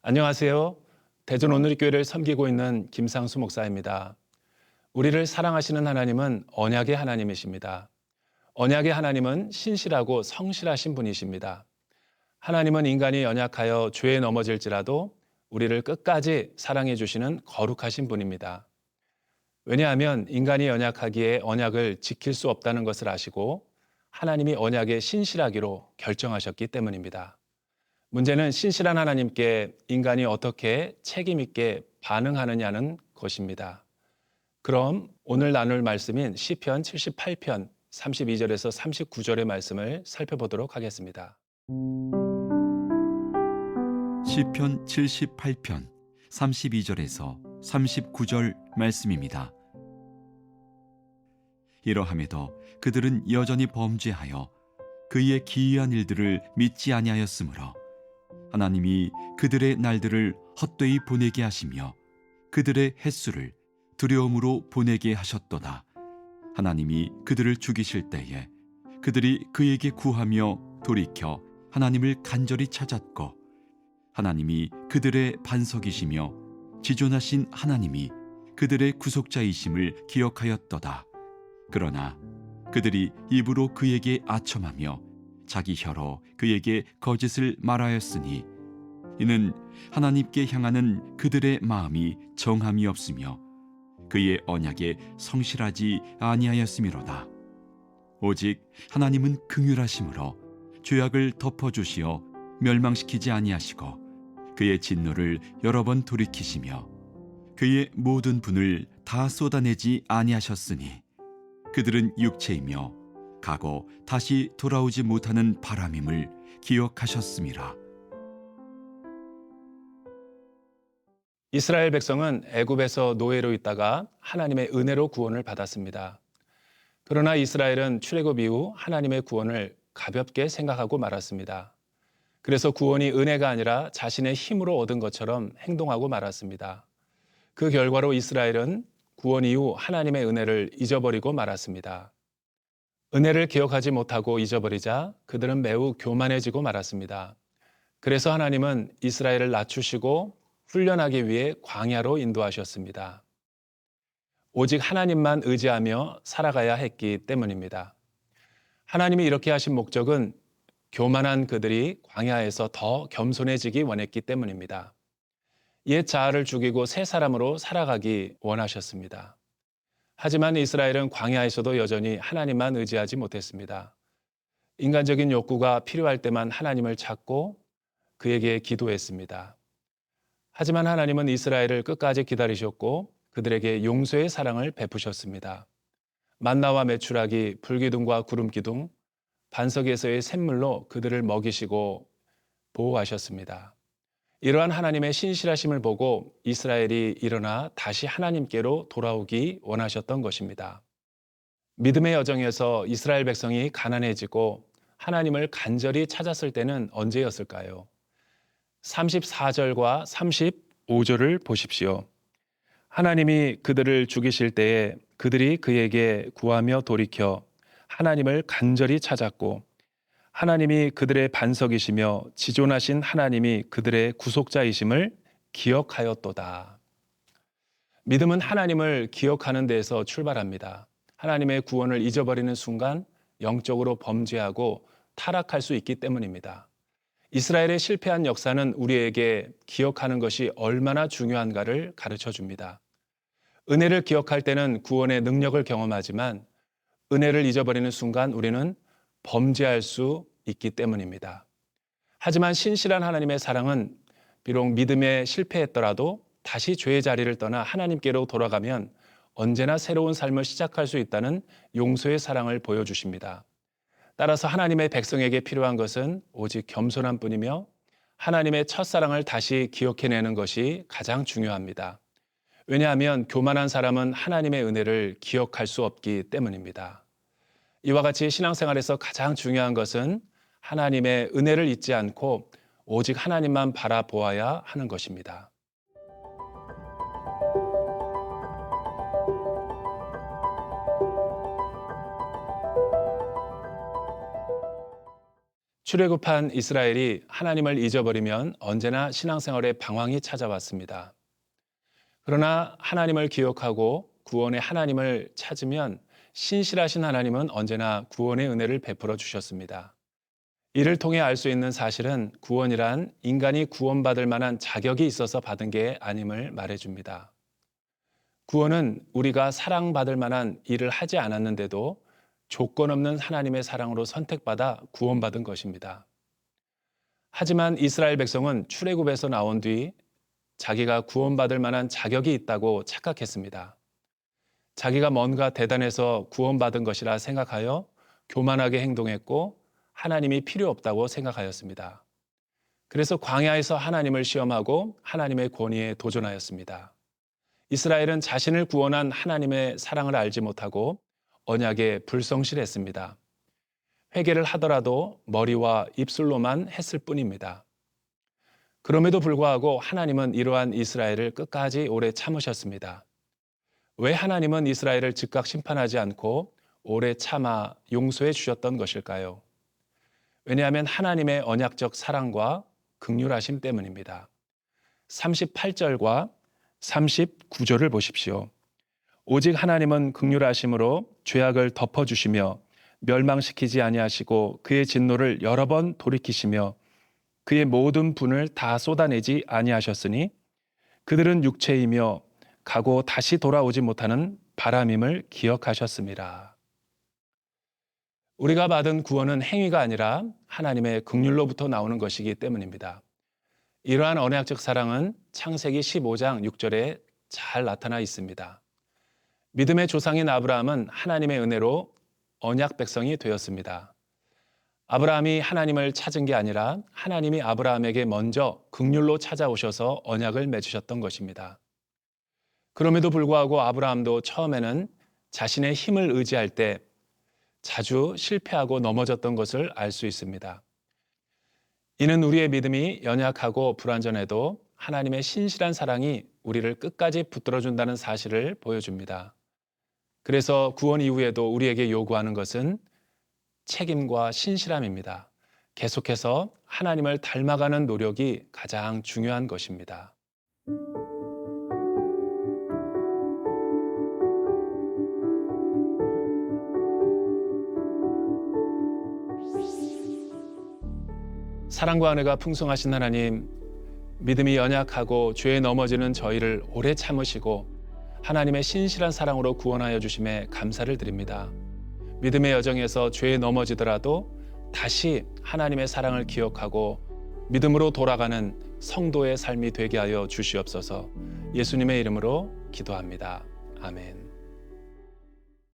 안녕하세요. 대전 오누리교회를 섬기고 있는 김상수 목사입니다. 우리를 사랑하시는 하나님은 언약의 하나님이십니다. 언약의 하나님은 신실하고 성실하신 분이십니다. 하나님은 인간이 연약하여 죄에 넘어질지라도 우리를 끝까지 사랑해 주시는 거룩하신 분입니다. 왜냐하면 인간이 연약하기에 언약을 지킬 수 없다는 것을 아시고 하나님이 언약에 신실하기로 결정하셨기 때문입니다. 문제는 신실한 하나님께 인간이 어떻게 책임 있게 반응하느냐는 것입니다. 그럼 오늘 나눌 말씀인 시편 78편 32절에서 39절의 말씀을 살펴보도록 하겠습니다. 시편 78편 32절에서 39절 말씀입니다. 이러함에도 그들은 여전히 범죄하여 그의 기이한 일들을 믿지 아니하였으므로 하나님이 그들의 날들을 헛되이 보내게 하시며 그들의 햇수를 두려움으로 보내게 하셨도다. 하나님이 그들을 죽이실 때에 그들이 그에게 구하며 돌이켜 하나님을 간절히 찾았고 하나님이 그들의 반석이시며 지존하신 하나님이 그들의 구속자이심을 기억하였도다. 그러나 그들이 입으로 그에게 아첨하며 자기 혀로 그에게 거짓을 말하였으니 이는 하나님께 향하는 그들의 마음이 정함이 없으며 그의 언약에 성실하지 아니하였음이로다. 오직 하나님은 긍휼하심으로 죄악을 덮어주시어 멸망시키지 아니하시고 그의 진노를 여러 번 돌이키시며 그의 모든 분을 다 쏟아내지 아니하셨으니 그들은 육체이며 가고 다시 돌아오지 못하는 바람임을 기억하셨음이라. 이스라엘 백성은 애굽에서 노예로 있다가 하나님의 은혜로 구원을 받았습니다. 그러나 이스라엘은 출애굽 이후 하나님의 구원을 가볍게 생각하고 말았습니다. 그래서 구원이 은혜가 아니라 자신의 힘으로 얻은 것처럼 행동하고 말았습니다. 그 결과로 이스라엘은 구원 이후 하나님의 은혜를 잊어버리고 말았습니다. 은혜를 기억하지 못하고 잊어버리자 그들은 매우 교만해지고 말았습니다. 그래서 하나님은 이스라엘을 낮추시고 훈련하기 위해 광야로 인도하셨습니다. 오직 하나님만 의지하며 살아가야 했기 때문입니다. 하나님이 이렇게 하신 목적은 교만한 그들이 광야에서 더 겸손해지기 원했기 때문입니다. 옛 자아를 죽이고 새 사람으로 살아가기 원하셨습니다. 하지만 이스라엘은 광야에서도 여전히 하나님만 의지하지 못했습니다. 인간적인 욕구가 필요할 때만 하나님을 찾고 그에게 기도했습니다. 하지만 하나님은 이스라엘을 끝까지 기다리셨고 그들에게 용서의 사랑을 베푸셨습니다. 만나와 메추라기, 불기둥과 구름기둥, 반석에서의 샘물로 그들을 먹이시고 보호하셨습니다. 이러한 하나님의 신실하심을 보고 이스라엘이 일어나 다시 하나님께로 돌아오기 원하셨던 것입니다. 믿음의 여정에서 이스라엘 백성이 가난해지고 하나님을 간절히 찾았을 때는 언제였을까요? 34절과 35절을 보십시오. 하나님이 그들을 죽이실 때에 그들이 그에게 구하며 돌이켜 하나님을 간절히 찾았고 하나님이 그들의 반석이시며 지존하신 하나님이 그들의 구속자이심을 기억하였도다. 믿음은 하나님을 기억하는 데에서 출발합니다. 하나님의 구원을 잊어버리는 순간 영적으로 범죄하고 타락할 수 있기 때문입니다. 이스라엘의 실패한 역사는 우리에게 기억하는 것이 얼마나 중요한가를 가르쳐 줍니다. 은혜를 기억할 때는 구원의 능력을 경험하지만 은혜를 잊어버리는 순간 우리는 범죄할 수 있기 때문입니다. 하지만 신실한 하나님의 사랑은 비록 믿음에 실패했더라도 다시 죄의 자리를 떠나 하나님께로 돌아가면 언제나 새로운 삶을 시작할 수 있다는 용서의 사랑을 보여주십니다. 따라서 하나님의 백성에게 필요한 것은 오직 겸손한 뿐이며 하나님의 첫사랑을 다시 기억해내는 것이 가장 중요합니다. 왜냐하면 교만한 사람은 하나님의 은혜를 기억할 수 없기 때문입니다. 이와 같이 신앙생활에서 가장 중요한 것은 하나님의 은혜를 잊지 않고 오직 하나님만 바라보아야 하는 것입니다. 출애굽한 이스라엘이 하나님을 잊어버리면 언제나 신앙생활에 방황이 찾아왔습니다. 그러나 하나님을 기억하고 구원의 하나님을 찾으면 신실하신 하나님은 언제나 구원의 은혜를 베풀어 주셨습니다. 이를 통해 알 수 있는 사실은 구원이란 인간이 구원받을 만한 자격이 있어서 받은 게 아님을 말해줍니다. 구원은 우리가 사랑받을 만한 일을 하지 않았는데도 조건 없는 하나님의 사랑으로 선택받아 구원받은 것입니다. 하지만 이스라엘 백성은 출애굽에서 나온 뒤 자기가 구원받을 만한 자격이 있다고 착각했습니다. 자기가 뭔가 대단해서 구원받은 것이라 생각하여 교만하게 행동했고 하나님이 필요 없다고 생각하였습니다. 그래서 광야에서 하나님을 시험하고 하나님의 권위에 도전하였습니다. 이스라엘은 자신을 구원한 하나님의 사랑을 알지 못하고 언약에 불성실했습니다. 회개를 하더라도 머리와 입술로만 했을 뿐입니다. 그럼에도 불구하고 하나님은 이러한 이스라엘을 끝까지 오래 참으셨습니다. 왜 하나님은 이스라엘을 즉각 심판하지 않고 오래 참아 용서해 주셨던 것일까요? 왜냐하면 하나님의 언약적 사랑과 긍휼하심 때문입니다. 38절과 39절을 보십시오. 오직 하나님은 긍휼하심으로 죄악을 덮어주시며 멸망시키지 아니하시고 그의 진노를 여러 번 돌이키시며 그의 모든 분을 다 쏟아내지 아니하셨으니 그들은 육체이며 가고 다시 돌아오지 못하는 바람임을 기억하셨습니다. 우리가 받은 구원은 행위가 아니라 하나님의 긍휼로부터 나오는 것이기 때문입니다. 이러한 언약적 사랑은 창세기 15장 6절에 잘 나타나 있습니다. 믿음의 조상인 아브라함은 하나님의 은혜로 언약 백성이 되었습니다. 아브라함이 하나님을 찾은 게 아니라 하나님이 아브라함에게 먼저 긍휼로 찾아오셔서 언약을 맺으셨던 것입니다. 그럼에도 불구하고 아브라함도 처음에는 자신의 힘을 의지할 때 자주 실패하고 넘어졌던 것을 알 수 있습니다. 이는 우리의 믿음이 연약하고 불완전해도 하나님의 신실한 사랑이 우리를 끝까지 붙들어준다는 사실을 보여줍니다. 그래서 구원 이후에도 우리에게 요구하는 것은 책임과 신실함입니다. 계속해서 하나님을 닮아가는 노력이 가장 중요한 것입니다. 사랑과 은혜가 풍성하신 하나님, 믿음이 연약하고 죄에 넘어지는 저희를 오래 참으시고 하나님의 신실한 사랑으로 구원하여 주심에 감사를 드립니다. 믿음의 여정에서 죄에 넘어지더라도 다시 하나님의 사랑을 기억하고 믿음으로 돌아가는 성도의 삶이 되게 하여 주시옵소서. 예수님의 이름으로 기도합니다. 아멘.